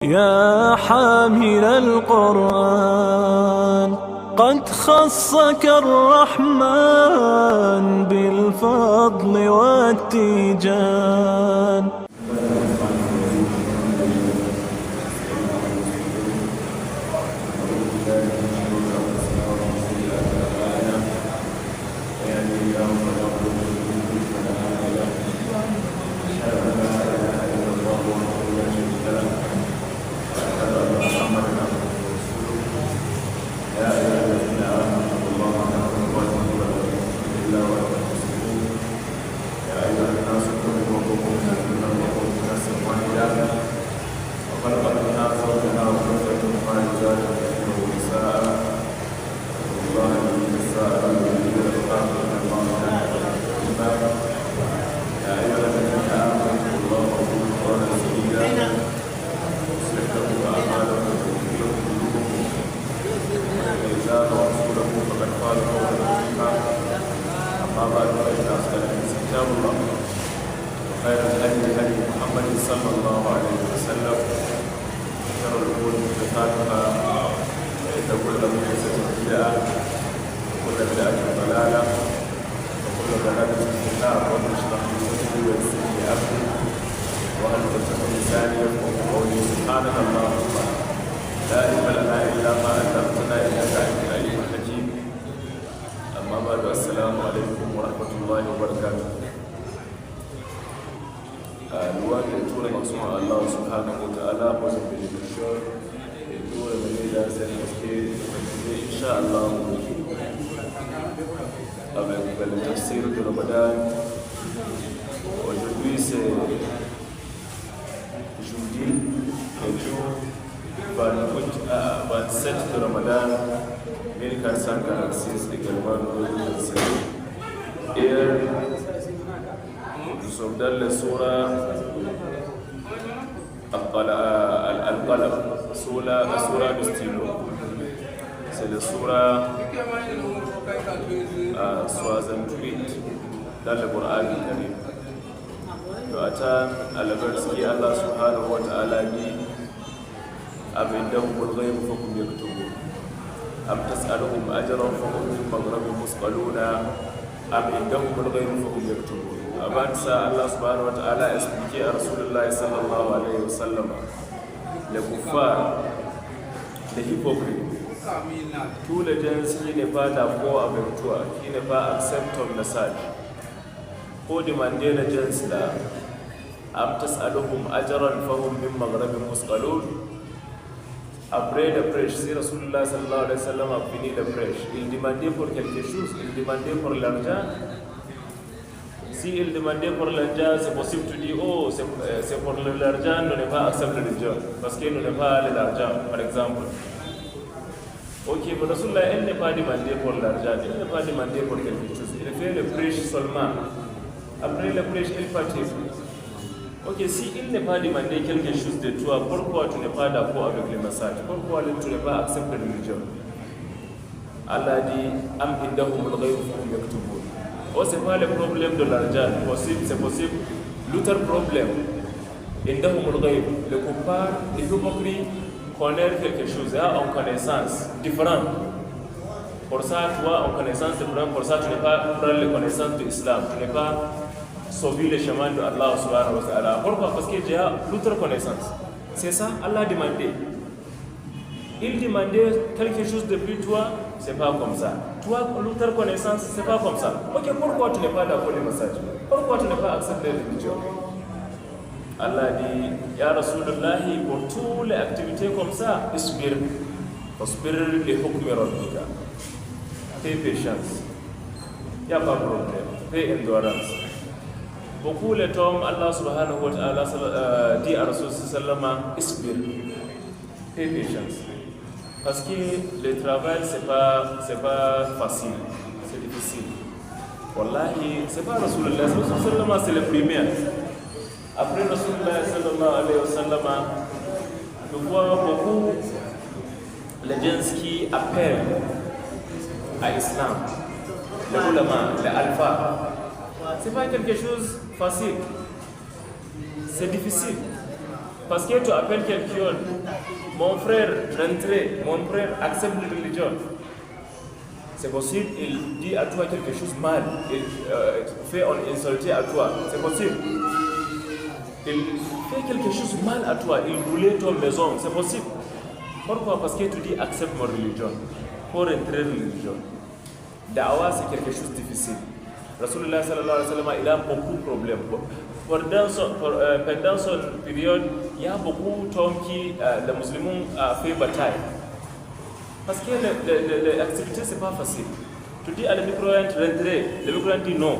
يا حامل القرآن قد خصك الرحمن بالفضل والتيجان. خير الهدي هدي محمد صلى الله عليه وسلم، شر الامور محدثاتها، فان كل محدثه بدعه وكل بدعه ضلاله وكل ضلاله في النار. رب اشرح لي صدري ويسر لي امري واهل عقدة من لساني يفقهوا قولي. سبحانك اللهم لا علم لنا الا ما علمتنا انك انت العليم الحكيم. اما بعد، السلام عليكم ورحمه الله وبركاته. Luwa da tura masu Allah subhanahu wa ta'ala wajen benediction da tura da ne da zai haske da insha Allah avec le tafsir de Ramadan. Aujourd'hui c'est jeudi, le jour 27 de Ramadan 1446 également 2025. Et nous sommes dans la Surah Al-Qalam, Surah du stylo. C'est la Surah 68 dans le Coran Karim. À la verset qui Allah subhanahu wa ta'ala dit: Am indahumul ghaybu fahum yaktubun, am tas'aluhum ajran fahum min maghramin musqaluna, am indahumul ghaybu fahum yaktubun. Avant ça, Allah subhanahu wa ta'ala a expliqué à Rasulullah sallallahu alayhi wa sallam les kuffars, les hypocrites, tous les gens qui n'est pas d'accord avec toi, qui n'est pas accepte ton message, pour demander les gens là, am tas'aluhum ajran fahum min maghrabin musqalun. Après le prêche, si Rasulullah sallallahu alayhi wa sallam a fini le prêche, il demandait pour quelque chose, il demandait pour l'argent. Si il demandait pour l'argent, c'est possible de dire: oh, c'est pour l'argent, nous n'avons pas accepté le job, parce que nous n'avons pas l'argent, par exemple. Ok, mais Rasulullah, il n'est pas demandé pour l'argent, il n'est pas demandé pour quelque chose, il fait le prêche seulement. Après le prêche, il partit. Ok, si il n'est pas demandé quelque chose de toi, pourquoi tu n'es pas d'accord avec le message? Pourquoi tu n'es pas accepté le job? Allah dit: Am indahumul ghaybu fahum yaktubun. Oh, c'est pas le problème de l'argent, c'est possible. L'autre problème, indahumul ghayb, le kuffar, les hypocrites connaissent quelque chose, a une connaissance différente. Pour ça, toi, en connaissance différente, pour ça, tu n'es pas prendre les connaissances de l'islam, tu n'es pas sauver le chemin de Allah subhanahu wa ta'ala. Pourquoi? Parce que tu as l'autre connaissance. C'est ça, Allah demandait. Il demandait quelque chose depuis toi, c'est pas comme ça. Toi, l'autre connaissance, c'est pas comme ça. Ok, pourquoi tu n'es pas d'accord le message? Pourquoi tu n'es pas accepté le religion? Allah dit: Ya Rasulullah, pour toutes les activités comme ça, isbir li hukmi rabbika. Fais patience. Il n'y a pas de problème. Fais endurance. Beaucoup de temps, Allah subhanahu wa ta'ala dit à Rasulullah sallallahu alayhi wa sallam: isbir. Fais patience. Parce que le travail, c'est pas facile, c'est difficile. Wallahi, c'est pas Rasulullah sallallahu alayhi wa sallam, c'est le premier. Après Rasulullah sallallahu alayhi wa sallam, nous voyons beaucoup les gens qui appellent à l'islam, les ulama, les alpha. C'est pas quelque chose de facile, c'est difficile. Parce que tu appelles quelqu'un, mon frère, rentrez, mon frère, accepte la religion. C'est possible, il dit à toi quelque chose de mal, il fait un insulté à toi, c'est possible. Il fait quelque chose de mal à toi, il brûle ton maison, c'est possible. Pourquoi? Parce que tu dis accepte ma religion, pour entrer dans la religion. Da'wa, c'est quelque chose de difficile. Rasulullah sallallahu alayhi wa sallam, il a beaucoup de problèmes. Pendant son période, il y a beaucoup d'hommes qui, les musulmans, ont fait bataille. Parce que l'activité, ce n'est pas facile. Tu dis à le micro-ent, rentrer, le micro-ent dit non.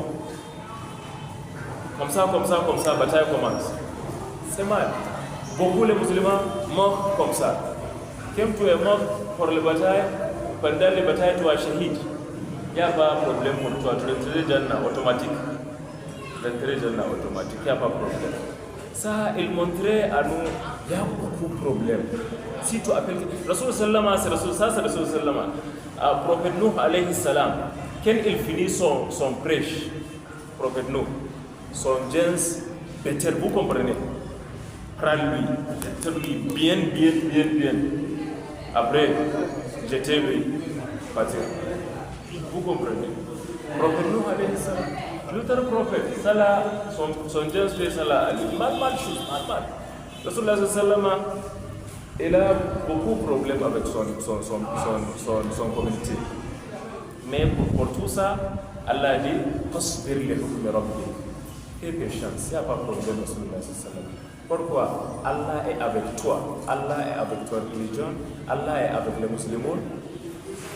Comme ça, bataille commence. C'est mal. Beaucoup de musulmans meurent comme ça. Quand tu es mort pour la bataille, pendant les batailles, tu es shahid. Il n'y a pas de problème pour toi, tu rentrerais Jannah automatique. Il n'y a pas de problème. Ça, il montrait à nous, il y a beaucoup de problèmes. Si tu appelles Rasul Sallama, c'est Rasul Sallama. Prophète Nuh alayhi salam, quand il finit son prêche, prophète Nuh, son gens, Peter, vous comprenez? Prends-lui, bien. Après, jetez-lui, partir. Vous comprenez? Prophète Nuh alayhi salam, l'autre prophète, Salah, son gens fait Salah, mal. Rasulullah Sallama, il a beaucoup de problèmes avec son communauté. Mais pour tout ça, Allah dit Fasbir li hukmi rabbik. Aie patience, il n'y a pas de problème, Rasulullah sallallahu. Pourquoi? Allah est avec toi. Allah est avec toi religion. Allah est avec les musulmans.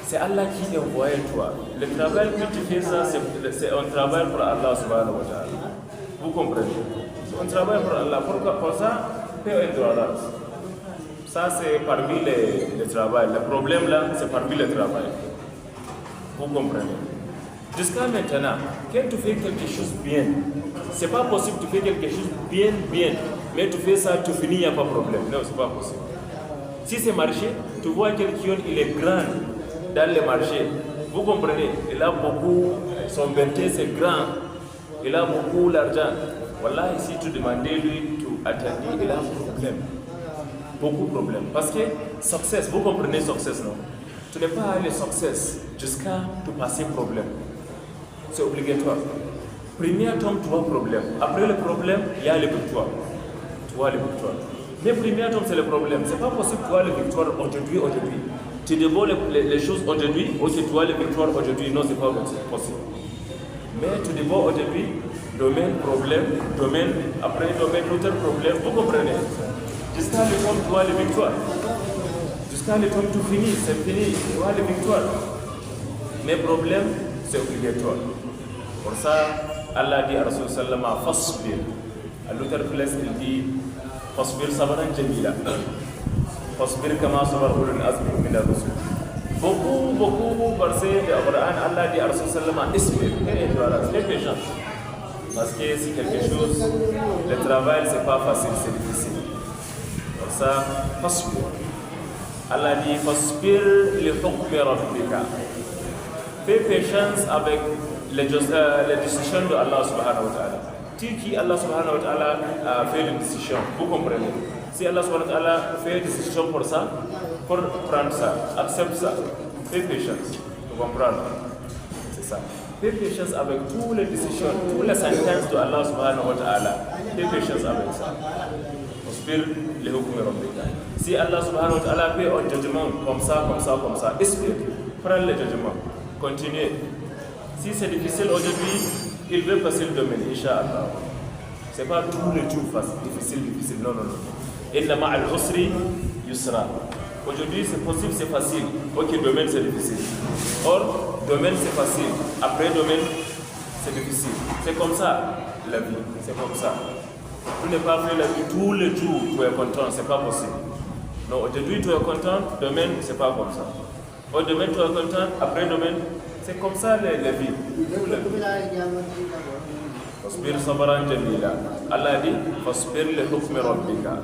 C'est Allah qui envoie toi. Le travail que tu fais, ça, c'est un travail pour Allah subhanahu wa ta'ala. Vous comprenez? C'est un travail pour Allah. Pourquoi? Pour ça, paix et droit. Ça, c'est parmi les travail. Le problème là, c'est parmi les travail. Vous comprenez? Jusqu'à maintenant, quand tu fais quelque chose bien, c'est pas possible que tu fais quelque chose bien, mais tu fais ça, tu finis, il n'y a pas de problème. Non, c'est pas possible. Si c'est marché, tu vois quelqu'un, il est grand dans le marché. Vous comprenez? Il a beaucoup, son vêtement c'est grand, il a beaucoup d'argent. Voilà, si tu demandais lui, tu attendais, il a un problème. Beaucoup de problèmes. Parce que success, vous comprenez success, non? Tu n'es pas allé success jusqu'à te passer problème. C'est obligatoire. Premier tome, tu as problème. Après le problème, il y a les victoires. Tu vois les victoires. Mais premier tome, c'est le problème. C'est pas possible que tu as les victoires aujourd'hui. Tu dévoiles les choses aujourd'hui, ou tu as les victoires aujourd'hui. Non, c'est pas possible. Mais tu dévoiles aujourd'hui, domaine, problème, domaine, après domaine, autre problème. Vous comprenez? Jusqu'à le temps, tu as les victoires. Jusqu'à le temps, tu finis, c'est fini, tu as les victoires. Mais problème, c'est obligatoire. Pour ça, Allah dit à Rasul Sallama, Fasbir. À l'autre place, il dit, Fasbir sabran jamila. Fasbir kama sabar ulul azmi min ar-rusul. Beaucoup versets du Coran, Allah dit à Rasul Sallama, Isbir. Fais patience. Parce que c'est quelque chose, le travail, c'est pas facile, c'est difficile. Pour ça, Fasbir. Allah dit, Fasbir li hukmi rabbika. Fais patience avec les décisions de Allah subhanahu wa ta'ala. Qui Allah subhanahu wa ta'ala a fait une décision, vous comprenez? Si Allah subhanahu wa ta'ala fait une décision pour ça, pour prendre ça, accepte ça, fais patience, vous comprenez? C'est ça. Fais patience avec toutes les décisions, toutes les sentences de Allah subhanahu wa ta'ala. Fais patience avec ça. Espère les hukmi rabbika. Si Allah subhanahu wa ta'ala fait un jugement comme ça, espère, prends le jugement. Continuez. Si c'est difficile aujourd'hui, il veut passer le domaine, Inch'Allah. Ce n'est pas tous les jours difficile. Non. Inna ma'al usri yusra. Aujourd'hui, c'est possible, c'est facile. Ok, domaine, c'est difficile. Or, domaine, c'est facile. Après, domaine, c'est difficile. C'est comme ça, la vie. C'est comme ça. Tu n'es pas fait la vie tous les jours, tu es content. Ce n'est pas possible. Non, aujourd'hui, tu es content. Domaine, ce n'est pas comme ça. Au domaine, tu es content. Après, domaine, c'est comme ça la vie. Fasbir sabran jamila. Allah dit Fasbir li hukmi rabbika.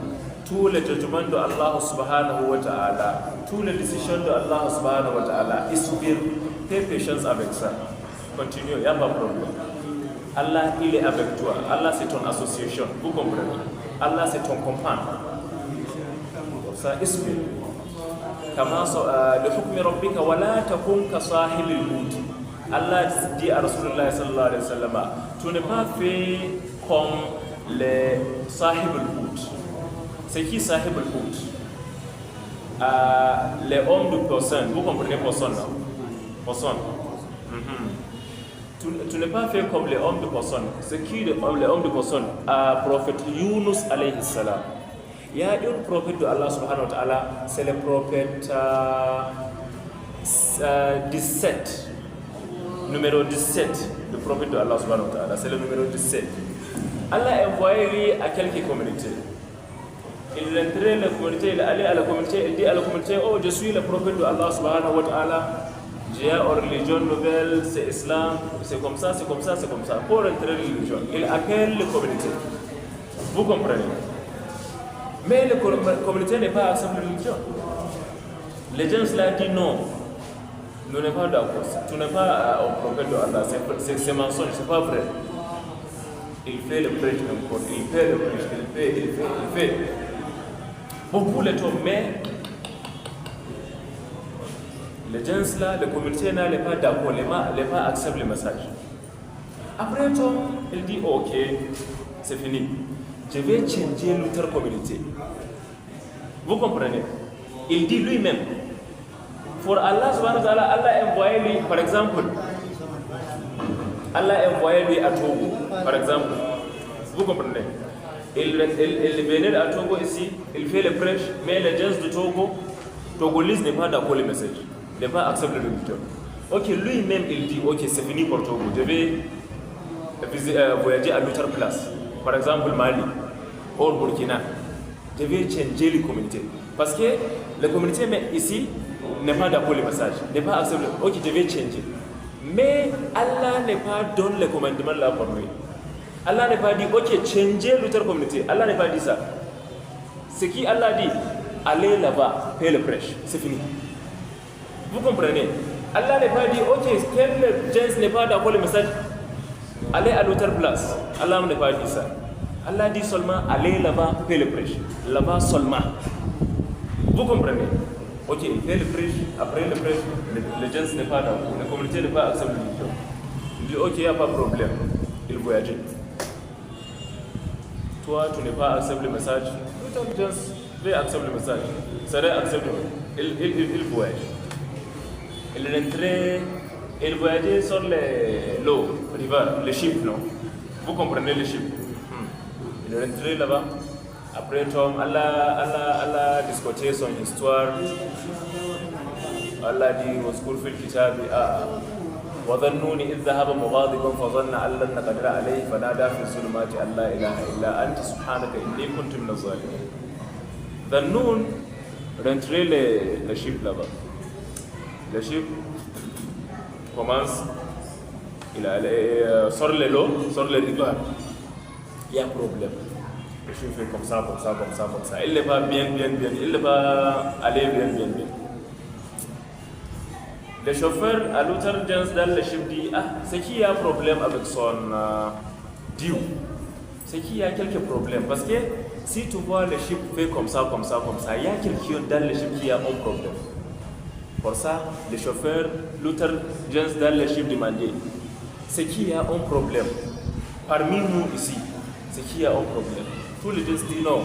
Tous les jugements de Allah subhanahu wa ta'ala, tous les décisions de Allah subhanahu wa ta'ala, isbir, fais patience avec ça. Continue, il n'y a pas de problème. Allah, il est avec toi. Allah, c'est ton association. Vous comprenez? Allah, c'est ton compagnon. ça isbir. Kama de hukmi rabbika wala takun ka sahibil hut. Allah dit à Rasulullah sallallahu alayhi wa sallam, tu n'es pas fait comme les sahibul hut. C'est qui sahibul hut? Les hommes de personne. Vous comprenez personne, non? Personne. Tu n'es pas fait comme les hommes de personne. C'est qui les hommes de personne? Prophète Yunus alayhi salam. Il y a un prophète de Allah subhanahu wa ta'ala, c'est le prophète 17. Numéro 17. Le prophète de Allah subhanahu wa ta'ala, c'est le numéro 17. Allah a envoyé à quelques communautés. Il rentrait dans la communauté, il allait à la communauté, il dit à la communauté, oh, je suis le prophète de Allah subhanahu wa ta'ala. J'ai une religion nouvelle, c'est l'islam, c'est comme ça, c'est comme ça, c'est comme ça. Pour rentrer dans la religion, il appelle les communautés. Vous comprenez? Mais la communauté n'est pas ensemble de religion. Les gens cela disent non, nous n'sommes pas d'accord. Tu n'es pas un prophète de Allah, c'est mensonge, c'est pas vrai. Il fait le prêche encore, il fait le prêche, il fait. Beaucoup les temps, mais les gens là, la communauté n'est pas d'accord, les pas acceptent le message. Après tout, il dit ok, c'est fini. Je vais changer notre communauté. Vous comprenez? Il dit lui-même. Pour Allah subhanahu wa ta'ala, Allah a envoyé lui, par exemple, Allah a envoyé lui à Togo, par exemple. Vous comprenez? Il venait à Togo ici, il fait le prêche, mais les gens de Togo, Togolese n'est pas d'accord le message, n'est pas accepté le but. Ok, lui-même il dit, ok, c'est fini pour Togo, je vais voyager à l'autre place, par exemple Mali, ou Burkina, je vais changer les communautés. Parce que la communauté ici n'est pas d'accord le message, n'est pas accepté, ok, je vais changer. Mais Allah n'est pas donné le commandement là pour lui. Allah n'est pas dit, ok, changez l'autre communauté. Allah n'est pas dit ça. Ce qui Allah dit, allez là-bas, faites le prêche, c'est fini. Vous comprenez? Allah n'est pas dit, ok, quel gens n'est pas d'accord le message, allez à l'autre place. Allah n'est pas dit ça. Allah dit seulement, allez là-bas, faites le prêche. Là-bas seulement. Vous comprenez? Ok, faites le prêche, après le prêche, les gens n'est pas d'accord, la communauté n'est pas acceptée. Il dit, ok, il n'y a pas de problème. Il voyage. Toi, tu n'es pas accepté le message, l'autre gens va accepter le message. Ça va accepter. Il voyage. Il rentrait, il voyageait sur l'eau, les chiffres, non? Vous comprenez les chiffres? Il rentrait là-bas. Après Tom, Allah discutait son histoire. Allah dit au school fil kitabi وظنوني إذ ذهب مغاضبا فظن أن لن نقدر عليه فنادى في الظلمات أن لا إله إلا أنت سبحانك إني كنت من الظالمين. ظنون rentrait le chiffre là-bas. Le chiffre commence, il allait sur l'eau, sur le rivière. Il y a un problème. Le chiffre fait comme ça, comme ça, comme ça, comme ça. Il n'est pas bien. Il n'est pas allé bien. Le chauffeur à l'autre gens dans le chiffre dit, c'est qu'il y a un problème avec son dieu. C'est qu'il y a quelques problèmes. Parce que si tu vois le chiffre fait comme ça, il y a quelqu'un dans le chiffre qui a un problème. Pour ça, le chauffeur, l'autre gens dans le chiffre demandait, c'est qu'il y a un problème. Parmi nous ici, c'est qu'il y a un problème. Tous les gens disent non.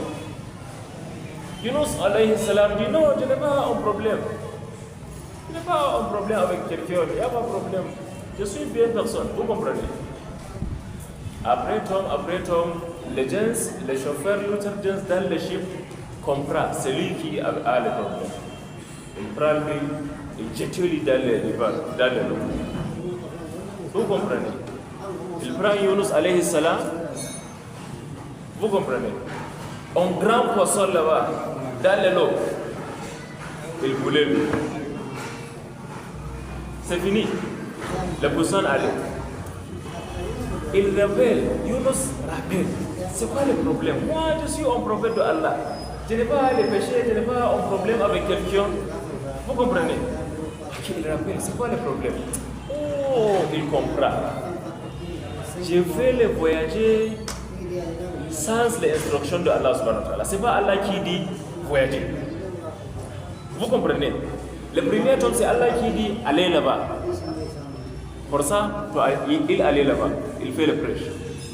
Yunus alayhi salam dit non, je n'ai pas un problème. Il n'y a pas un problème avec quelqu'un, il n'y a pas de problème. Je suis bien personne, vous comprenez? Après Tom, les gens, les chauffeurs, l'autre gens dans le chiffre comprend celui qui a le problème. Il prend lui, il jette lui dans l'eau. Vous comprenez? Il prend Yunus alayhi salam, vous comprenez? Un grand poisson là-bas, dans l'eau, il voulait lui. C'est fini. Le poisson allait. Il rappelle, Yunus rappelle, c'est quoi le problème? Moi, je suis un prophète de Allah. Je n'ai pas les péchés, je n'ai pas un problème avec quelqu'un. Vous comprenez? Il rappelle, c'est quoi le problème? Oh, il comprend. Je vais le voyager sans les instructions de Allah subhanahu wa ta'ala. Ce n'est pas Allah qui dit voyager. Vous comprenez? Le premier tome, c'est Allah qui dit allez là-bas. Pour ça, il allait là-bas, il fait le prêche.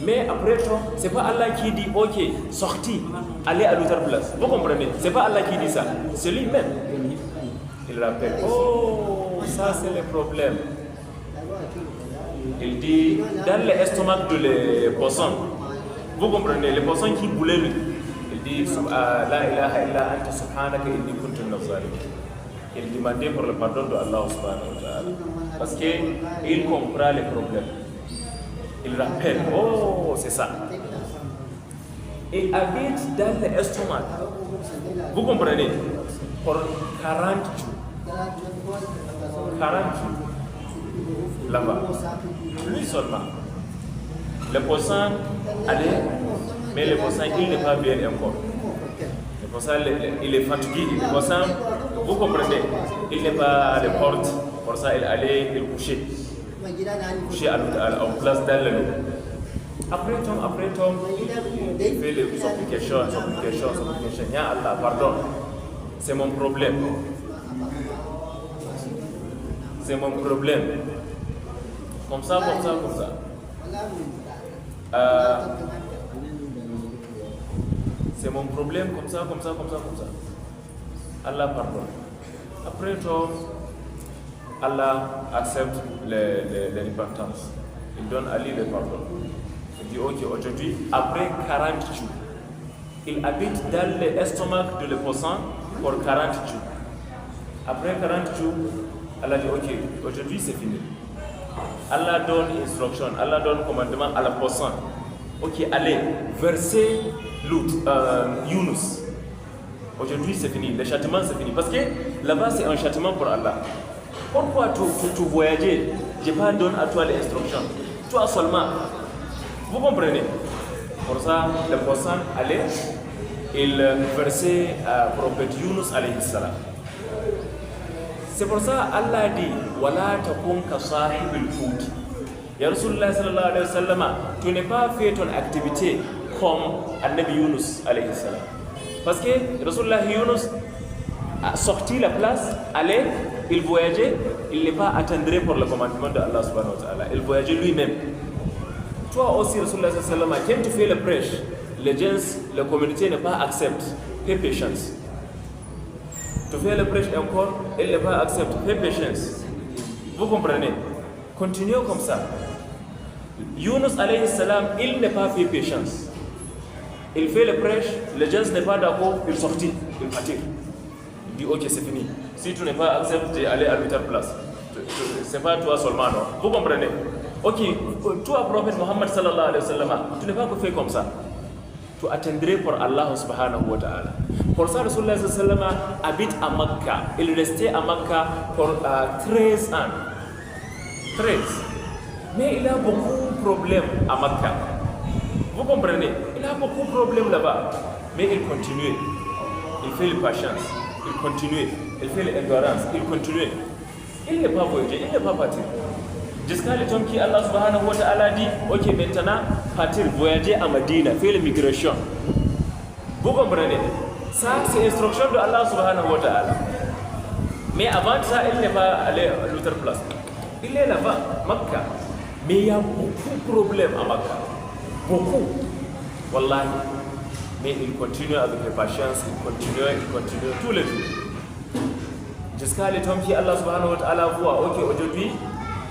Mais après tout, c'est pas Allah qui dit ok, sorti, allez à l'autre place. Vous comprenez? C'est pas Allah qui dit ça, c'est lui-même. Il rappelle, oh, ça c'est le problème. Il dit, dans l'estomac de les poissons, vous comprenez, les poissons qui boulaient lui, il dit, la ilaha illa anta subhanaka inni kuntu minaz zalimin. Il demandait pour le pardon de Allah subhanahu wa ta'ala. Parce qu'il comprend les problèmes. Il rappelle, oh, c'est ça. Il habite dans l'estomac. Vous comprenez? Pour 40 jours. 40 jours. Là-bas. Lui seulement. Le poisson allait, mais le poisson, il n'est pas bien encore. Le poisson, il est fatigué. Le poisson, vous comprenez, il n'est pas à la porte. Pour ça, il allait, il couchait. Couché en place dans le lit. Après Tom, il fait les supplications. Ya Allah, pardon. C'est mon problème. C'est mon problème. Comme ça. C'est mon problème, comme ça. Allah pardonne. Après Tom, Allah accepte les repentance. Il donne à lui le pardon. Il dit ok, aujourd'hui, après 40 jours, il habite dans l'estomac de le poisson pour 40 jours. Après 40 jours, Allah dit ok, aujourd'hui c'est fini. Allah donne instruction, Allah donne commandement à la poisson. Ok, allez, versez Yunus. Aujourd'hui c'est fini, le châtiment c'est fini. Parce que là-bas c'est un châtiment pour Allah. Pourquoi tu voyager? Je n'ai pas donné à toi les instructions. Toi seulement. Vous comprenez? Pour ça, le poisson allait, il versait prophète Yunus alayhi salam. C'est pour ça Allah dit wala takun ka sahibil hut. Ya Rasulullah sallallahu alayhi wa sallam, tu n'es pas fait ton activité comme Nabi Yunus alayhi salam. Parce que Rasulullah Yunus a sorti la place, allait, il voyageait, il n'est pas attendri pour le commandement de Allah subhanahu wa ta'ala. Il voyageait lui-même. Toi aussi, Rasulullah sallallahu alayhi wa sallam, quand tu fais le prêche, les gens, la communauté n'est pas accepte. Fais patience. Tu fais le prêche encore, elle n'est pas accepte. Fais patience. Vous comprenez? Continuez comme ça. Yunus alayhi salam, il n'est pas fait patience. Il fait le prêche, les gens n'est pas d'accord, il sortit, il partit. Il dit ok, c'est fini. Si tu n'es pas accepté, allez à l'autre place. C'est pas toi seulement, non. Vous comprenez? Ok, toi, prophète Muhammad sallallahu alayhi wa sallam, tu n'es pas fait comme ça. Tu attendrais pour Allah subhanahu wa ta'ala. Pour ça, Rasulullah sallallahu alayhi wa sallam habite à Makkah. Il restait à Makkah pour 13 ans. 13. Mais il a beaucoup de problèmes à Makkah. Vous comprenez? Il a beaucoup de problèmes là-bas. Mais il continue. Il fait la patience. Il continue. Il fait l'endurance. Il continue. Il n'est pas voyagé. Il n'est pas parti. Jusqu'à le temps qui Allah subhanahu wa ta'ala dit ok, maintenant, partir, voyager à Medina, faire l'immigration. Vous comprenez? Ça, c'est l'instruction de Allah subhanahu wa ta'ala. Mais avant ça, il n'est pas allé à l'autre place. Il est là-bas, Makkah. Mais il y a beaucoup de problèmes à Makkah. Beaucoup. Wallahi. Mais il continue avec la patience, il continue tous les jours. Jusqu'à le temps qui Allah subhanahu wa ta'ala voit, ok, aujourd'hui,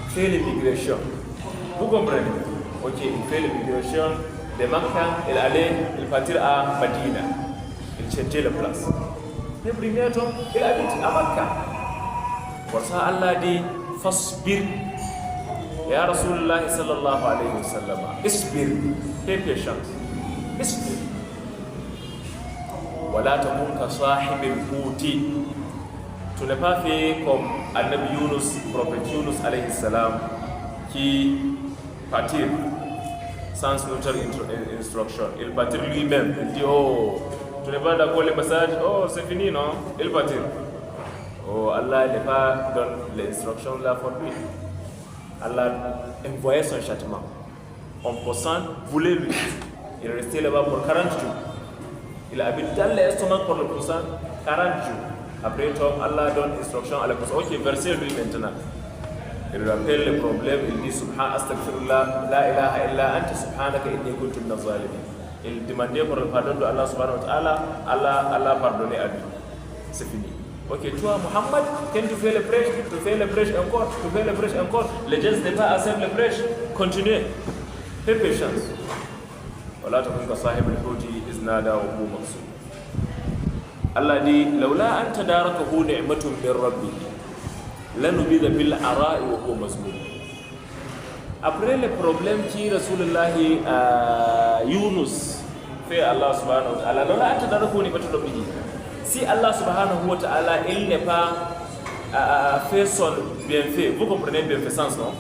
fait l'immigration. Vous comprenez? Ok, il fait l'immigration de Makkah, il partit à Medina. Il changeait la place. Le premier temps, il habite à Makkah. Pour ça, Allah dit, fasbir. Ya Rasulullah sallallahu alayhi wa sallam, isbir, fais patience. Isbir. Wala takun ka sahibil huti. Tu n'es pas fait comme Nabi Yunus, prophète Yunus alayhi salam, qui partit sans notre instruction. Il partit lui-même. Il dit, oh, tu n'es pas d'accord le message, oh, c'est fini, non? Il partit. Oh, Allah n'est pas donné l'instruction là pour lui. Allah envoyait son châtiment. On poisson voulait lui. Il restait là-bas pour 40 jours. Il habite dans l'estomac pour le poisson 40 jours. Après, Tom, Allah donne instruction à la personne. Ok, verset lui maintenant. Il rappelle le problème, il dit Subhan, astaghfirullah, la ilaha illa anta subhanaka inni kuntu minaz zalimin. Il demandait pour le pardon de Allah subhanahu wa ta'ala, Allah pardonnait à lui. C'est fini. Ok, toi, Muhammad, quand tu fais le prêche, encore, les gens n'est pas assez le prêche, continuez. Fais patience. Voilà, tu as sahib al-Houti, iznada wa hu maqsud. Allah dit, laula an tadarakahu ni'matun min rabbih, lanubida bil ara'i wa huwa mazmum. Après le problème qui Rasulullah Yunus fait à Allah subhanahu wa ta'ala, laula an tadarakahu ni'matun rabbih. Si Allah subhanahu wa ta'ala, il n'est pas fait son bienfait, vous comprenez bienfaisance, non?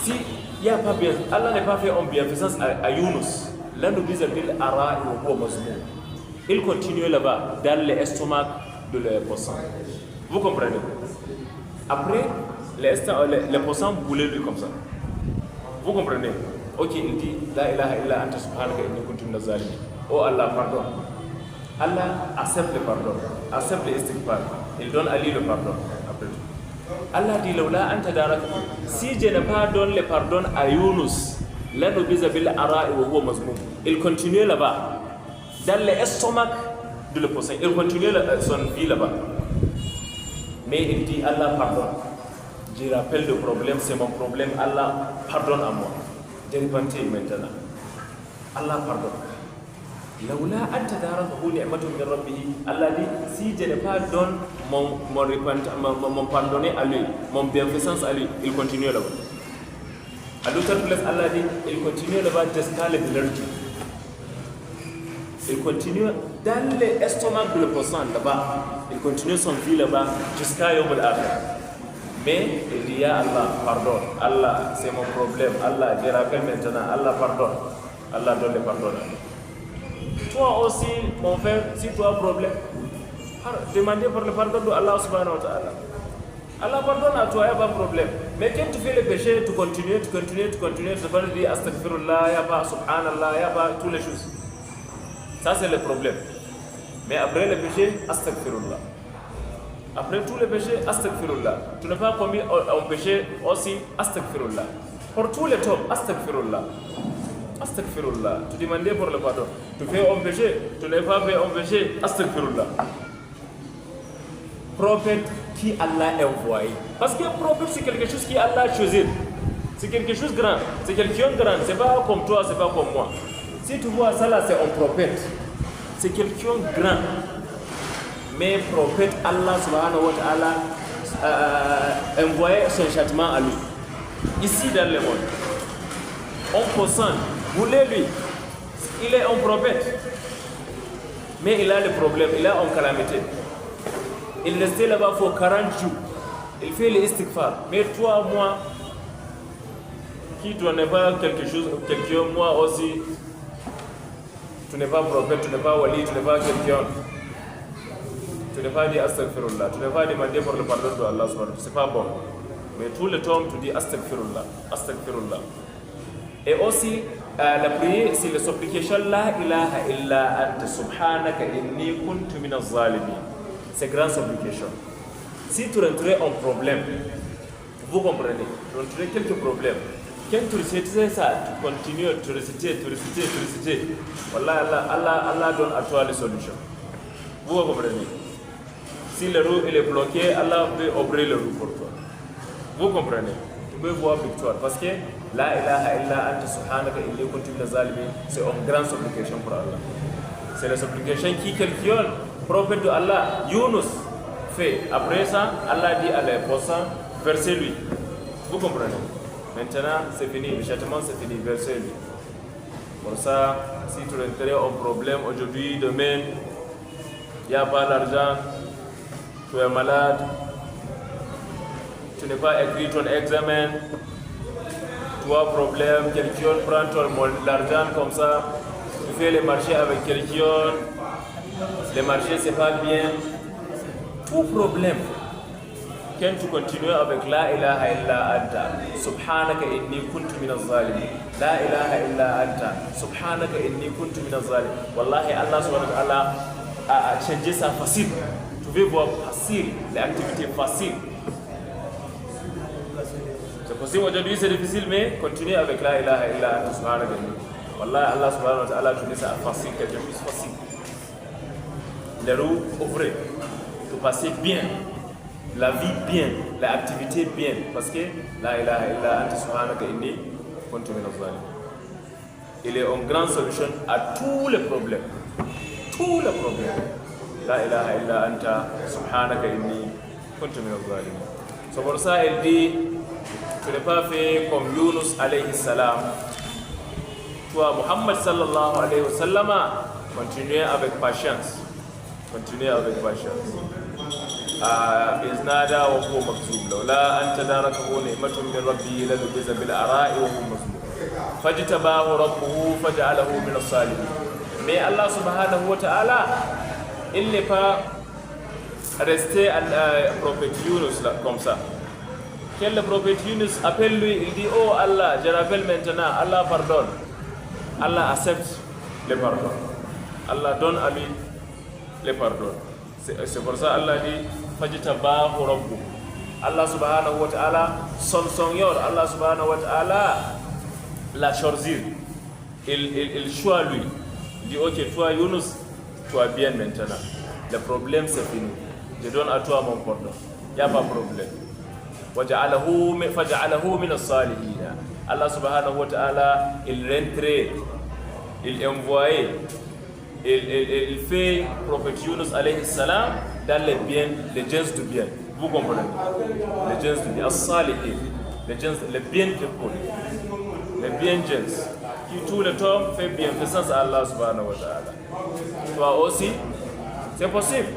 Si il y a pas bien, Allah n'est pas fait en bienfaisance à Yunus, lanubida bil ara'i wa huwa mazmum. Il continue là-bas, dans l'estomac de le poisson. Vous comprenez? Après, le poisson boulait lui comme ça. Vous comprenez? Ok, il dit, La ilaha illa anta subhanaka inni kuntu minaz zalimin. Oh Allah, pardon. Allah accepte le pardon, accepte le istighfar. Il donne à lui le pardon. Après tout. Allah dit, Laula anta daraka. Si je n'ai pas donné le pardon à Yunus, lanubida bil ara'i wa huwa mazmum. Il continue là-bas. Dans l'estomac de le poisson. Il continue son vie là-bas. Mais il dit, Allah pardonne. Je rappelle le problème, c'est mon problème. Allah pardonne à moi. Je repentis maintenant. Allah pardonne. Laula anta darakahu ni'matun min rabbih. Allah dit, si je n'ai pas donné mon pardonné à lui, mon bienfaisance à lui, il continue là-bas. À l'autre place, Allah dit, il continue là-bas jusqu'à l'éternité. Il continue dans l'estomac de le poisson là-bas. Il continue son vie là-bas jusqu'à Yom al-Akhir. Mais il dit, Ya Allah, pardonne. Allah, c'est mon problème. Allah, je rappelle maintenant. Allah, pardonne. Allah donne le pardon. Toi aussi, mon frère, si tu as un problème, demandez pour le pardon de Allah subhanahu wa ta'ala. Allah pardonne à toi, il n'y a pas de problème. Mais quand tu fais le péché, tu continues, tu ne vas pas dire astaghfirullah, il n'y a pas subhanallah, il n'y a pas toutes les choses. Ça, c'est le problème. Mais après le péché, astaghfirullah. Après tous les péchés, astaghfirullah. Tu n'as pas commis un péché aussi, astaghfirullah. Pour tous les temps, astaghfirullah. Astaghfirullah. Tu demandes pour le pardon. Tu fais un péché, tu n'as pas fait un péché, astaghfirullah. Prophète qui Allah a envoyé. Parce que prophète, c'est quelque chose qui Allah a choisi. C'est quelque chose de grand. C'est quelqu'un de grand. C'est pas comme toi, c'est pas comme moi. Si tu vois ça là, c'est un prophète. C'est quelqu'un de grand. Mais prophète Allah subhanahu wa ta'ala envoyé son châtiment à lui. Ici dans le monde. On consent. Voulez-lui. Il est un prophète. Mais il a le problème. Il a une calamité. Il restait là-bas pour 40 jours. Il fait les istighfar. Mais toi, moi, qui tu n'es pas quelque chose, quelqu'un, moi aussi, tu n'es pas prophète, tu n'es pas wali, tu n'es pas quelqu'un. Tu n'es pas dit astaghfirullah, tu n'es pas demandé pour le pardon de Allah subhanahu wa ta'ala. C'est pas bon. Mais tout le temps, tu dis astaghfirullah, astaghfirullah. Et aussi, la prière, c'est la supplication la ilaha illa anta subhanaka inni kuntu minaz zalimin. C'est grande supplication. Si tu rentres en problème, vous comprenez, tu rentres quelques problèmes. Quand tu récites ça, tu continues, tu récites. Wallah, Allah donne à toi les solutions. Vous comprenez? Si le roue il est bloqué, Allah peut ouvrir le roue pour toi. Vous comprenez? Tu peux voir victoire. Parce que la ilaha illa anta subhanaka inni kuntu minaz zalimin, c'est une grande supplication pour Allah. C'est la supplication qui quelqu'un, prophète de Allah, Yunus, fait. Après ça, Allah dit à l'imposant, versez lui. Vous comprenez? Maintenant, c'est fini. Le châtiment, c'est fini. Versez lui. Pour ça, si tu rentres un problème aujourd'hui, demain, il n'y a pas d'argent, tu es malade, tu n'es pas écrit ton examen, tu as un problème, quelqu'un prend l'argent comme ça, tu fais les marchés avec quelqu'un, les marchés c'est pas bien, tout problème. Quand tu continues avec la ilaha illa anta, subhanaka inni kuntu minaz zalimin. La ilaha illa anta, subhanaka inni kuntu minaz zalimin. Wallahi Allah subhanahu wa ta'ala a changé ça facile. Tu pouvez voir facile, les activités faciles. C'est possible aujourd'hui, c'est difficile, mais continuez avec la ilaha illa anta subhanaka inni. Wallah, Allah subhanahu wa ta'ala tu ça facile, quelque chose facile. Les roues ouvrées, de passer bien, la vie bien, l'activité bien, parce que la ilaha illa anta subhanaka inni kuntu minaz zalimin. Il est une grande solution à tous les problèmes. Tous les problèmes. La ilaha illa anta subhanaka inni kuntu minaz zalimin. C'est pour ça il dit, tu n'es pas fait comme Yunus alayhi salam. Toi, Muhammad sallallahu alayhi wa sallam, continuez avec patience. Continuez avec patience. إذ نادى وهو مكذوب لولا أن تداركه نعمة من ربه للبث بالعراء وهو مذموم فاجتباه ربه فجعله من الصالحين. Mais Allah subhanahu wa ta'ala, il n'est pas resté à prophète Yunus là, comme ça. Quand le prophète Yunus appelle lui, il dit oh Allah, je rappelle maintenant, Allah pardonne. Allah accepte le pardon. Allah donne à lui le pardon. C'est pour ça Allah dit fajtabahu rabbuh. Allah subhanahu wa ta'ala, son Seigneur, Allah subhanahu wa ta'ala l'a choisi. Il choisit lui. Il dit ok, toi Yunus, tu es bien maintenant. Le problème c'est fini. Je donne à toi mon pardon. Il n'y a pas de problème. فَجَعَلَهُ مِنَ الصَّالِحِينَ. Allah subhanahu wa ta'ala, il rentrait, il envoyait, il fait prophète Yunus alayhi salam dans les biens, les gens du bien. Vous comprenez? Les gens du bien, as-salihin, les biens people, les biens gens, qui tout le temps fait bienfaisance à Allah subhanahu wa ta'ala. Toi aussi, c'est possible.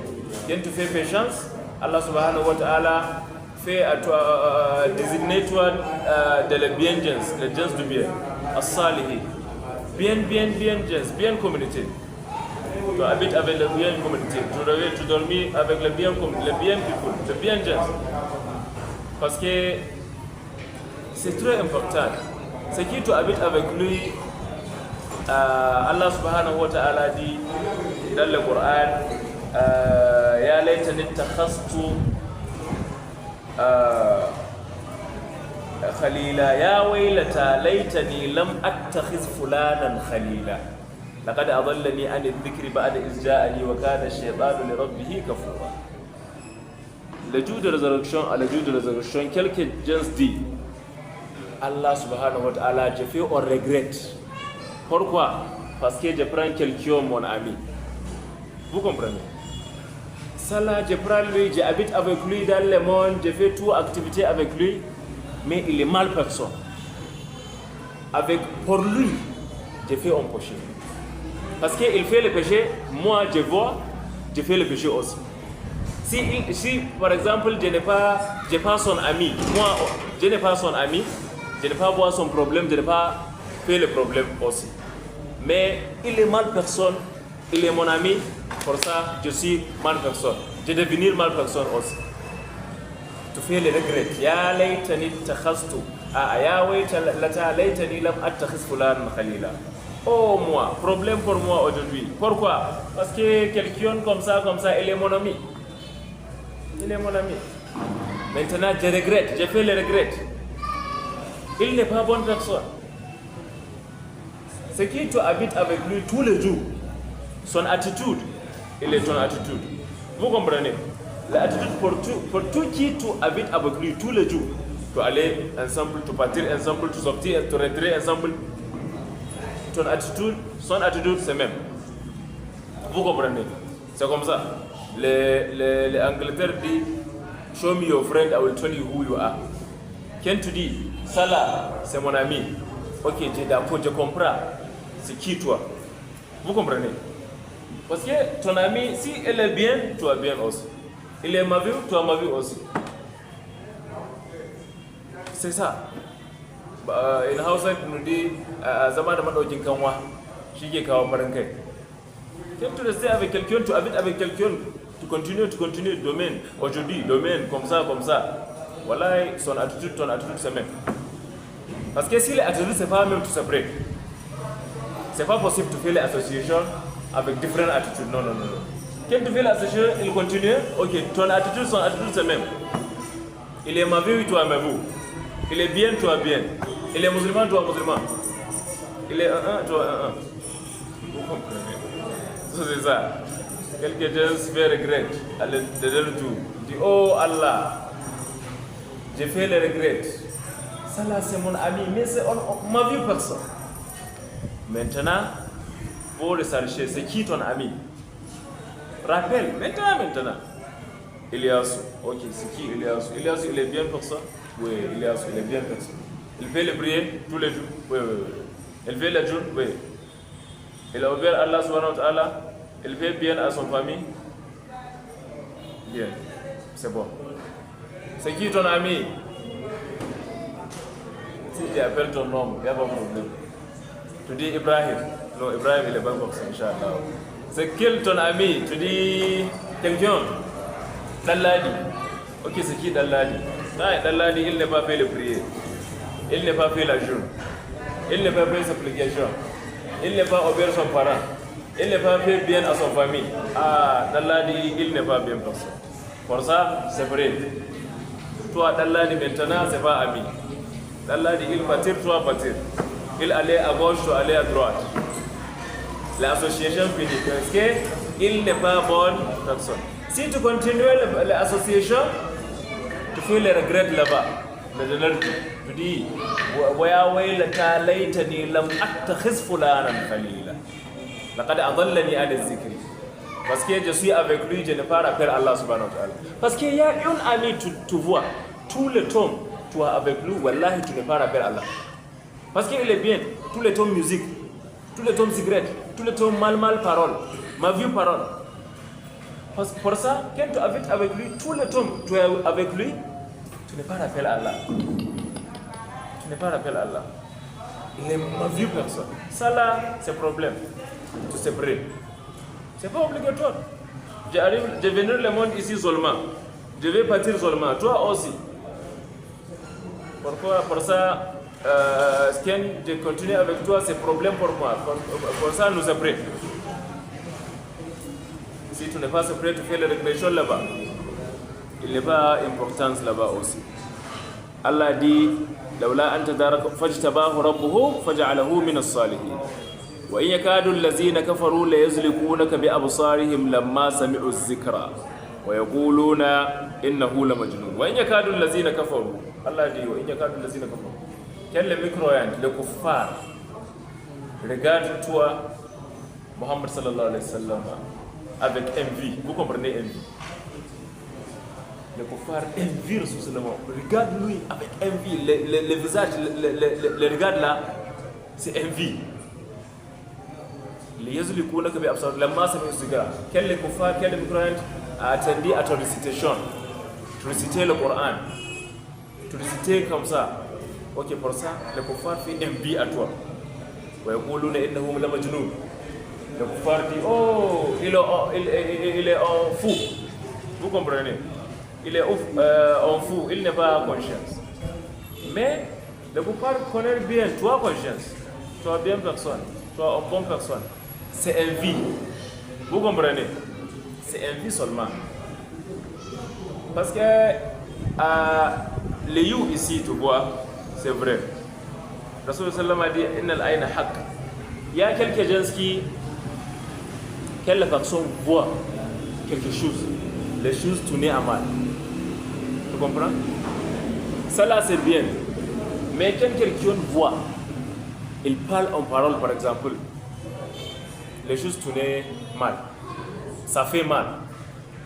Quand tu fais péchance, Allah subhanahu wa ta'ala fait à toi, désigne-toi de les bien gens, les gens du bien, as-salihin. Bien gens, bien communauté. Tu habites avec le bien communauté, tu dormis avec le bien people, le bien gens. Parce que c'est très important. C'est qui tu habites avec lui, Allah subhanahu wa ta'ala dit dans le Coran, Ya laytani ittakhastu khalila ya waylata laytani lam attakhiz fulanan khalila laqad adallani an adh-dhikri ba'da idh ja'ani wa kana ash-shaytanu li rabbih kafura. Le jour de résurrection, quelques gens disent Allah subhanahu wa ta'ala, je fais un regret. Pourquoi? Parce que je prends quelqu'un, mon ami. Vous comprenez? Ça là, je prends lui, j'habite avec lui dans le monde, je fais toute activité avec lui, mais il est mal personne. Pour lui, je fais un péché. Parce qu'il fait le péché, moi je vois, je fais le péché aussi. Si par exemple, je n'ai pas son ami, moi je n'ai pas son ami, je n'ai pas voir son problème, je n'ai pas fait le problème aussi. Mais il est mal personne, il est mon ami, pour ça je suis mal personne. Je vais devenir mal personne aussi. Tu fais le regret. Ya laytani takhastu. Ya waylata laytani lam attakhiz fulanan khalila. Oh moi, problème pour moi aujourd'hui. Pourquoi? Parce que quelqu'un comme ça, il est mon ami. Il est mon ami. Maintenant je regrette, je fais le regret. Il n'est pas bonne personne. C'est qui tu habites avec lui tous les jours. Son attitude, il est ton attitude. Vous comprenez? L'attitude pour tout qui tu habites avec lui tous les jours. Tu aller ensemble, tu partir ensemble, tu sortir, tu rentrer ensemble. Ton attitude, son attitude, c'est même. Vous comprenez? C'est comme ça. Les Angleterre dit, show me your friend, I will tell you who you are. Quand tu dis, ça là, c'est mon ami. Ok, d'accord, je comprends. C'est qui toi? Vous comprenez? Parce que ton ami, si elle est bien, tu es bien aussi. Il est ma vie, tu as ma vie aussi. C'est ça. In Hausa nous dit, zama da madaukin kanwa, shi ke kawo farin kai. Quand tu restes avec quelqu'un, tu habites avec quelqu'un, tu continues, domaine, aujourd'hui, domaine, comme ça. Voilà, son attitude, ton attitude, c'est même. Parce que si l'attitude, c'est pas même tout séparé. C'est pas possible de faire l'association avec différentes attitudes. Non. Quand tu fais l'association, il continue. Ok, son attitude c'est même. Il est ma vie, toi ma vie. Il est bien, toi bien. Il est musulman, toi musulman. Il est toi Vous comprenez? C'est ça. Quelques gens se fait regret à le tout. Dit oh Allah, j'ai fait le regret. Ça là c'est mon ami, mais c'est ma vie personne. Maintenant, pour le chercher, c'est qui ton ami? Rappelle, maintenant. Elias, ok, c'est qui Elias? Elias, il est bien personne? Oui, Elias, il est bien personne. Il fait le prière tous les jours? Oui. Il fait le jour? Oui. Il a ouvert Allah subhanahu wa ta'ala? Il fait bien à son famille? Bien, c'est bon. C'est qui ton ami? Si tu appelles ton nom, il n'y a pas de problème. Tu dis Ibrahim. Non, Ibrahim, il est bon pour ça, Inch'Allah. C'est quel ton ami? Tu dis quelqu'un? Dalladi. Ok, c'est qui Dalladi? Dalladi, il n'a pas fait le prière. Il n'a pas fait la journée. Il n'a pas fait sa supplication. Il n'a pas obéi son parent. Il n'a pas fait bien à son famille. Ah, Dalladi, il n'est pas bien pour ça. Pour ça, c'est vrai. Toi, Dalladi, maintenant, c'est pas ami. Dalladi, il bâtir, toi bâtir. Il allait à gauche, toi allait à droite. L'association finit parce qu'il n'est pas bonne personne. Si tu continues l'association, tu fais le regret là-bas. Tu dis, وَيَا وَيْلَتَى لَيْتَنِي لَمْ أَتَّخِذْ فُلَانًا خَلِيلًا لَقَدْ أَضَلَّنِي عَنِ الذِّكْرِ. Parce que je suis avec lui, je ne pas rappelle Allah subhanahu wa ta'ala. Parce qu'il y a un ami, tu vois, tout le temps, tu es avec lui, wallahi, tu ne pas rappelle Allah. Parce qu'il est bien, tout le temps musique, tout le temps cigarette, tout le temps mal parole, ma vie parole. Parce que pour ça, quand tu habites avec lui, tout le temps, tu es avec lui, tu n'es pas rappelé Allah. Tu n'es pas rappelé Allah. Il n'est pas vu personne. Ça là, c'est problème. Tu sais prêt. C'est pas obligatoire. Je vais venir le monde ici seulement. Je vais partir seulement. Toi aussi. Pourquoi? Pour ça, quand je continue avec toi, c'est problème pour moi. Pour ça, nous sommes prêts. Si tu n'es pas prêt, tu fais la régression là-bas. Il n'est pas d'importance là-bas aussi. Allah dit لولا أن تدارك فاجتباه ربه فجعله من الصالحين وإن يكاد الذين كفروا ليزلقونك بأبصارهم لما سمعوا الذكر ويقولون إنه لمجنون وإن يكاد الذين كفروا Allah dit وإن يكاد الذين كفروا quel est le micro-yan le kuffar regarde-toi Muhammad sallallahu alayhi wa sallam avec envie. Vous comprenez envie? Le kuffar envie seulement. Regarde-lui avec envie. Le visage, le regard là, c'est envie. Les yazliquna ka bi absar lamma sami sigra. Quel le kuffar, quel le micro-yan a attendu à ton récitation. Tu récitais le Coran. Tu récitais comme ça. Ok, pour ça, le kuffar fait envie à toi. Wa yaquluna innahu la majnun. Le kuffar dit oh, il est en fou. Vous comprenez? Il est en fou, il n'est pas conscience. Mais le kuffar connaît bien toi conscience. Toi bien personne, toi en bonne personne. C'est envie. Vous comprenez? C'est envie seulement. Parce que les you ici, tu vois, c'est vrai. Rasul sallam a dit innal ayna haq. Il y a quelques gens qui, quelle personne voit quelque chose, les choses tourner à mal. Tu comprends? Ça là c'est bien. Mais quand quelqu'un voit, il parle en parole par exemple, les choses tournent mal. Ça fait mal.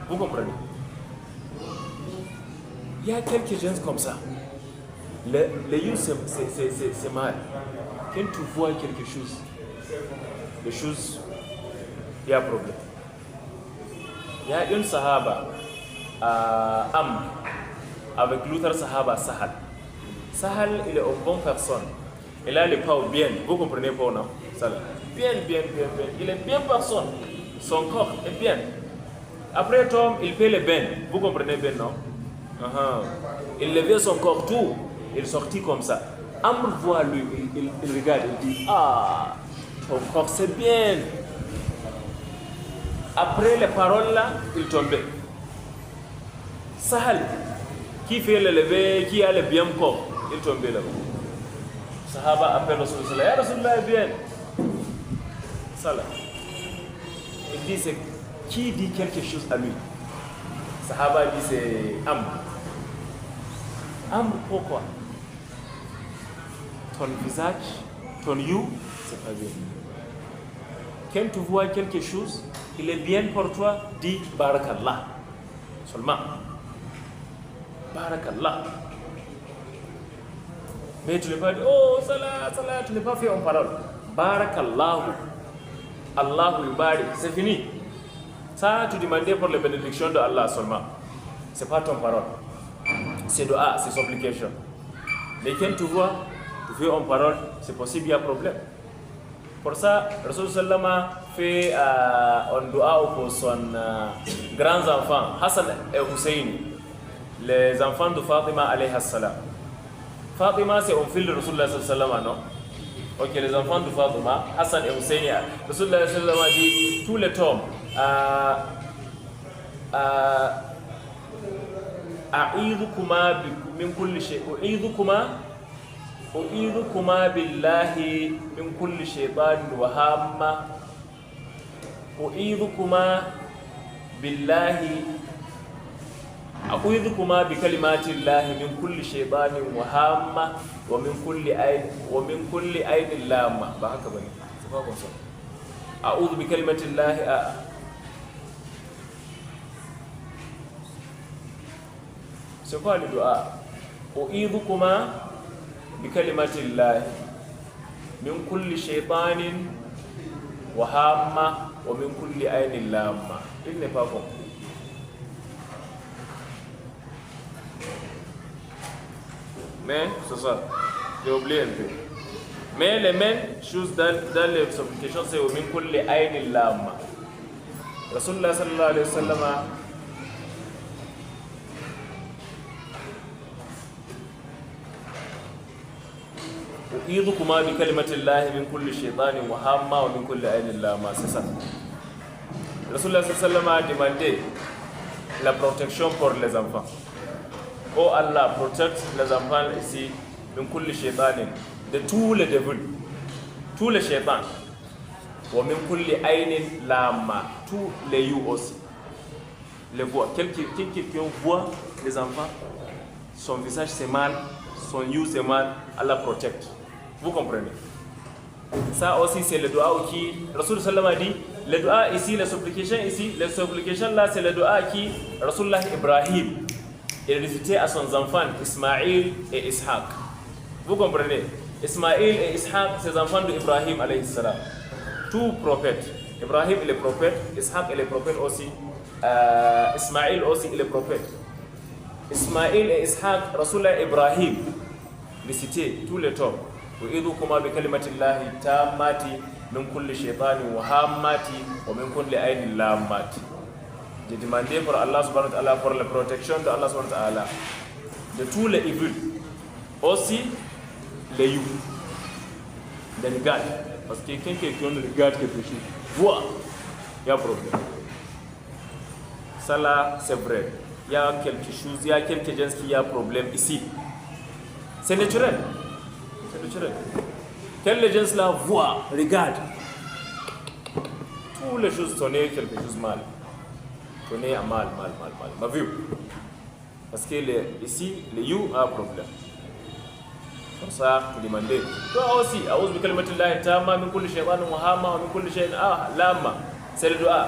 Vous comprenez? Il y a quelques gens comme ça. Les yeux c'est mal. Quand tu vois quelque chose, les choses, il y a un problème. Il y a une sahaba avec l'autre sahaba Sahal. Sahal, il est une bonne personne. Il a les pas bien. Vous comprenez pas, non? Bien. Il est bien personne. Son corps est bien. Après Tom, il fait le bain. Vous comprenez bien, non? Il levait son corps tout. Il sortit comme ça. Amr voit lui, il regarde, il dit ah, ton corps c'est bien. Après les paroles là, il tombait. Sahal, qui fait le lever, qui a le bien corps, il tombait là-bas. Sahaba appelle Rasulullah, ya Rasulullah, bien. Salah. Il dit, c'est qui dit quelque chose à lui? Sahaba dit, c'est Amr. Amr, pourquoi? Ton visage, ton you, c'est pas bien. Quand tu vois quelque chose, il est bien pour toi, dis Barakallah. Seulement. Barakallah. Mais tu ne l'as pas dit, oh, salat, salat, tu ne l'as pas fait en parole. Barakallah. Allah yubarik. C'est fini. Ça, tu demandais pour les bénédictions de Allah seulement. Ce n'est pas ton parole. C'est dua, c'est supplication. Mais quand tu vois, tu fais en parole, c'est possible, il y a problème. Pour ça, Rasulullah fait un dua pour son grands enfants, Hassan et Hussein, les enfants de Fatima alayhi salam. Fatima, c'est un fils de Rasulullah sallallahu, non? Ok, les enfants de Fatima, Hassan et Hussein, Rasulullah sallallahu a dit tous les tombes. أعيذكما من كل شيء أعيذكما بالله من كل شيطان وهامة أعيذكما بالله أعوذكما بكلمات الله من كل شيطان وهامة ومن كل عين لامة أعوذ بكلمة الله C'est quoi le dua? U'idhukuma bi kalimatillahi min kulli shaytanin wa hamma wa min kulli ainin lamma. Il n'est pas compris. Mais c'est ça. J'ai oublié un peu. Mais les mêmes choses dans les supplications, c'est min kulli ainin lamma. Rasulullah sallallahu alayhi wa sallam أعيذكما بكلمة الله من كل شيطان وهامة ومن كل عين لامة. C'est ça. Rasulullah sallallahu alayhi wa sallam a demandé la protection pour les enfants. Oh Allah, protect les enfants ici min kulli shaytanin, de tous les devils, tous les shaitans. Wa min kulli ainin lamma, tous les you aussi. Les voix. Quelqu'un voit les enfants, son visage c'est mal, son you c'est mal, Allah protect. Vous comprenez? Ça aussi c'est le doigt qui Rasul sallam a dit. Le doigt ici, les supplications là, c'est le doigt qui Rasulullah Ibrahim il récitait à son enfant Ismaïl et Ishaq. Vous comprenez? Ismaïl et Ishaq, ses enfants de Ibrahim alayhi salam. Tout prophète. Ibrahim il est prophète, Ishaq il est prophète aussi, Ismaïl aussi il est prophète. Ismaïl et Ishaq, Rasulullah Ibrahim récitait tous les temps. وإذكما بكلمة الله تامات من كل شيطان وهامات ومن كل عين لامات. J'ai demandé pour Allah subhanahu wa ta'ala pour la protection de Allah subhanahu wa ta'ala de tous les evils, aussi les you, les regards, parce que quelqu'un qui regarde quelque chose, voit, il y a un problème. Ça là, c'est vrai. Il y a quelque chose, il y a quelques gens qui a un problème ici. C'est naturel. C'est naturel. Quand les gens là voient, regardent, toutes les choses sonnaient quelque chose mal. Sonnaient à mal. Ma vue. Parce que ici, le you a un problème. Pour ça, tu demandais. Toi aussi, A'udhu bi kalimatillahi tamma min kulli shaytanin wa hamma wa min kulli shay'in lamma. C'est le dua.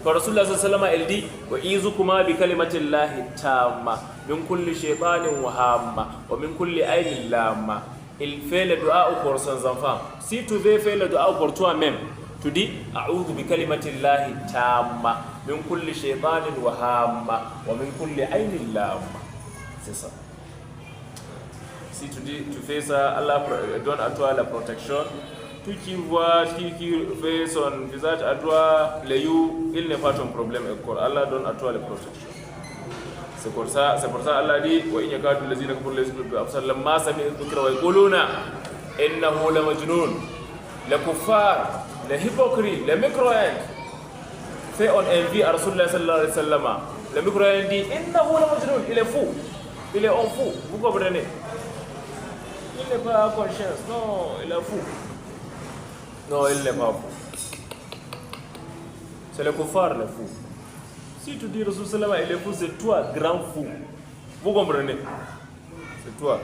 Quand Rasulullah sallallahu alayhi wa sallam dit wa izukuma bi kalimatillahi tamma min kulli shaytanin wa hamma wa min kulli aynin lamma. Il fait le dua pour ses enfants. Si tu veux faire le dua pour toi-même, tu dis A'udhu bi kalimatillahi tamma min kulli shaytanin wa hamma wa min kulli aynin lamma. C'est ça. Si tu fais ça, Allah donne à toi la protection. Tout qui voit, qui fait son visage à toi, les you, il n'est pas ton problème. Allah donne à toi la protection. C'est pour ça Allah dit wa in yakadu allazina kafaru laysu bi absar lamma sami'u dhikra wa yaquluna innahu la majnun. Les kuffars, les hypocrites, les mécroyants, fait on envie à Rasulullah sallallahu alayhi wa sallam. Le micro-croyant dit innahu la majnun, il est fou, il est un fou, vous comprenez? Il n'est pas conscient, non, il est fou. Non, il n'est pas fou. C'est le kuffar le fou. Si tu dis Rasulullah sallallahu alayhi wa sallam, il est fou, c'est toi, grand fou. Vous comprenez? C'est toi.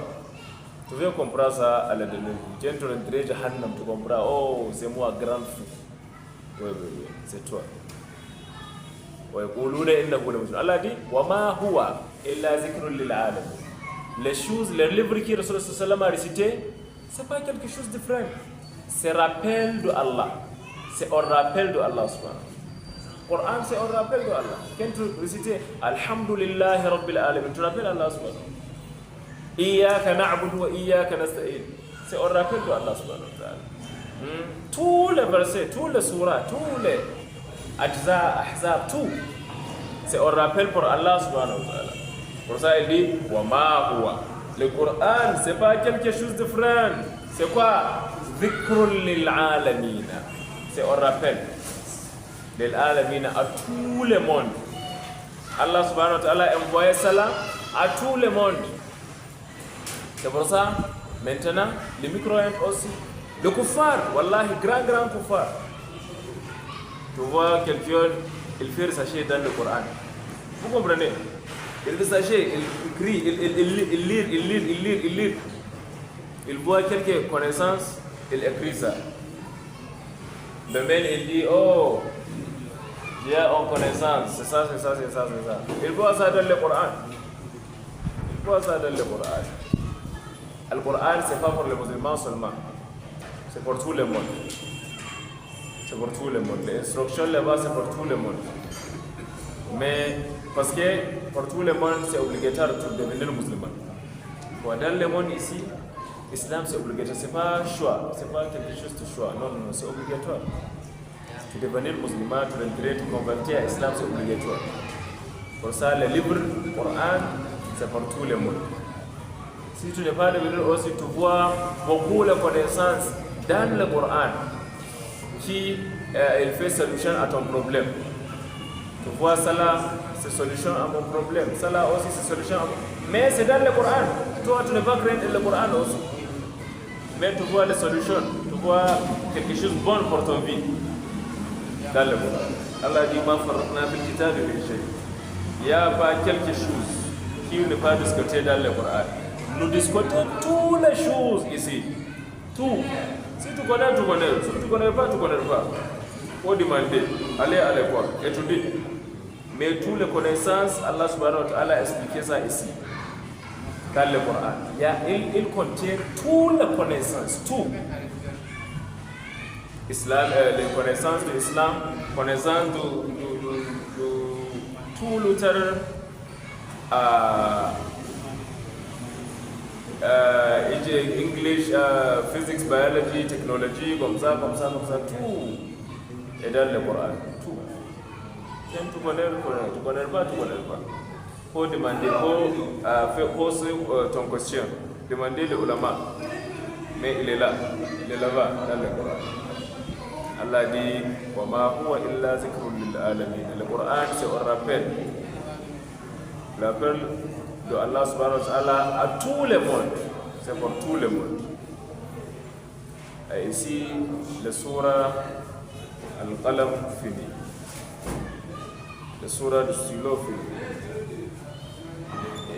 Tu veux comprendre ça à la dernière. Tu entres dans le Jahannam, tu comprends, oh, c'est moi, grand fou. Oui, c'est toi. Allah dit وَمَا هُوَ إِلَّا ذِكْرٌ لِلْعَالَمِينَ. Les choses, les livres qui Rasulullah sallallahu alayhi wa sallam a récités, c'est pas quelque chose de différent. C'est rappel de Allah. C'est un rappel de Allah subhanahu. Le Coran, c'est un rappel de Allah. Quand tu récites Alhamdulillahi Rabbil Alamin, tu rappelles Allah subhanahu. Iyaka na'budu wa iyaka nasta'in. C'est un rappel de Allah subhanahu wa ta'ala. Tous les versets, tous les surahs, tous les ajza, ahzab, tout, c'est un rappel pour Allah subhanahu wa ta'ala. Pour ça, il dit wa ma huwa. Le Coran, c'est pas quelque chose de frère. C'est quoi? Dhikrun lil alamina. C'est un rappel lil alamina à tout le monde. Allah subhanahu wa ta'ala a envoyé cela à tout le monde. C'est pour ça, maintenant, les micro-croyants aussi. Le kuffar, wallahi, grand kuffar. Tu vois quelqu'un, il fait sachet dans le Coran. Vous comprenez? Il fait sachet, il crie, il lit. Il voit quelques connaissances, il écrit ça. Demain, il dit, oh, j'ai une connaissance, c'est ça. Il voit ça dans le Coran. Le Coran, c'est pas pour les musulmans seulement. C'est pour tout le monde. Les instructions là-bas, c'est pour tout le monde. Mais parce que pour tout le monde, c'est obligatoire de devenir musulman. Dans le monde ici, l'islam c'est obligatoire. C'est pas un choix, c'est pas quelque chose de choix. Non, c'est obligatoire. Tu devenir musulman, tu rentrer, tu convertir à l'islam, c'est obligatoire. Pour ça, le livre Coran, c'est pour tout le monde. Si tu n'es pas devenu aussi, tu vois beaucoup de connaissances dans le Coran qui il fait solution à ton problème. Tu vois cela, c'est solution à mon problème. Cela aussi, c'est solution à mon... Mais c'est dans le Coran. Toi, tu n'es pas craint le Coran aussi. Mais tu vois les solutions. Tu vois quelque chose de bon pour ton vie. Dans le Coran. Allah dit, il n'y a pas quelque chose qui n'est pas discuté dans le Coran. Nous discutons toutes les choses ici. Tout. Si tu connais, tu connais. Si tu ne connais pas, tu ne connais pas. Faut demander. Allez à l'école. Étudier. Mais toutes les connaissances, Allah subhanahu wa ta'ala a expliqué ça ici. Dans le Coran. Il contient toutes les connaissances. Tout. Islam, les connaissances de l'islam, connaissances de tout l'autre. English, physics, biology, technology, comme ça, tout est dans le Coran, tout. Si tu connais pas. Faut demander, faut poser ton question, demander le ulama. Mais il est là-bas, dans le Coran. Allah dit, wa ma huwa illa zikrun lil alamin. Le Coran, c'est un rappel. L'appel de Allah subhanahu wa ta'ala à tout le monde. C'est pour tout le monde. Et ici, le surah Al-Qalam fini. Le surah du stylo fini.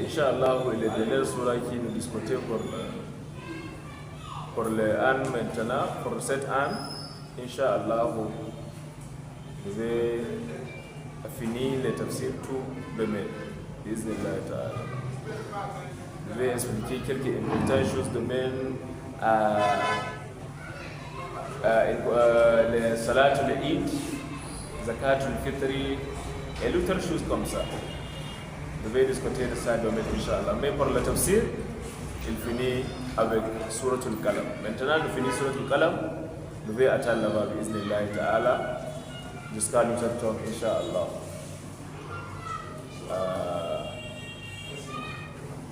Et Inch'Allah, il est dernier surah qui nous discutait pour le an maintenant, pour cette an. Inch'Allah, je vais finir le tafsir tout demain. Je vais expliquer quelques importantes choses demain les salat al-Eid, zakat al-Fitri et d'autres choses comme ça. Je vais discuter de ça demain, Inch'Allah. Mais pour le tafsir, il finit avec Surat al-Qalam. Maintenant, nous finissons Surat al-Qalam. Je vais attendre là-bas, bi'iznillahi ta'ala, jusqu'à nous attendre, Inch'Allah.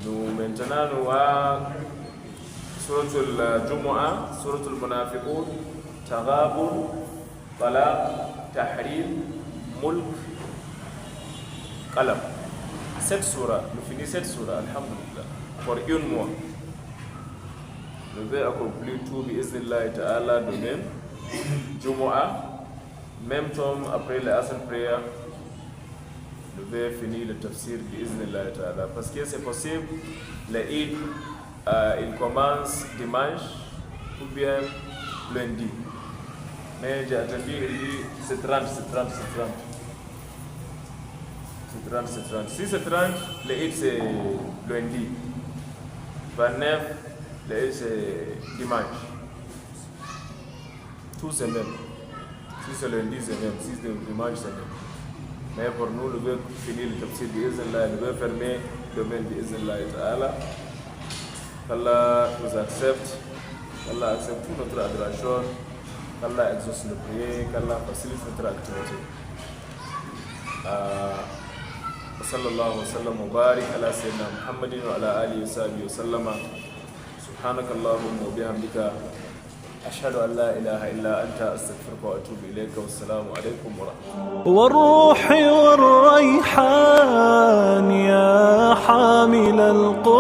Nous maintenant nous avons Suratul Jumu'ah, Suratul Munafiqun, Taghabun, Talaq, Tahrim, Mulk, Qalam. 7 surahs, nous finissons cette surah, alhamdulillah, pour une mois. Nous vais accomplir tout, bi'iznillahi ta'ala, demain, Jumu'ah, même temps après la Asr prayer, nous vais finir le tafsir, bi'iznillahi ta'ala. Parce que c'est possible, l'Eid, il commence dimanche ou bien lundi. Mais j'ai entendu, il dit c'est 30. Si c'est 30, l'Eid c'est lundi. 29, l'Eid c'est dimanche. Tout c'est même. Si c'est lundi, c'est même. Si c'est dimanche, c'est même. Mais pour nous, nous devons finir le tafsir bi'iznillahi, nous devons fermer le domaine bi'iznillahi ta'ala. Qu'Allah nous accepte, qu'Allah accepte toute notre adoration, qu'Allah exauce nos prières, qu'Allah facilite notre activité. وصلى الله وسلم وبارك على سيدنا محمد وعلى آله وصحبه وسلم سبحانك اللهم وبحمدك أشهد أن لا إله إلا أنت أستغفرك وأتوب إليك والسلام عليكم ورحمة الله. والروح والريحان يا حامل القرآن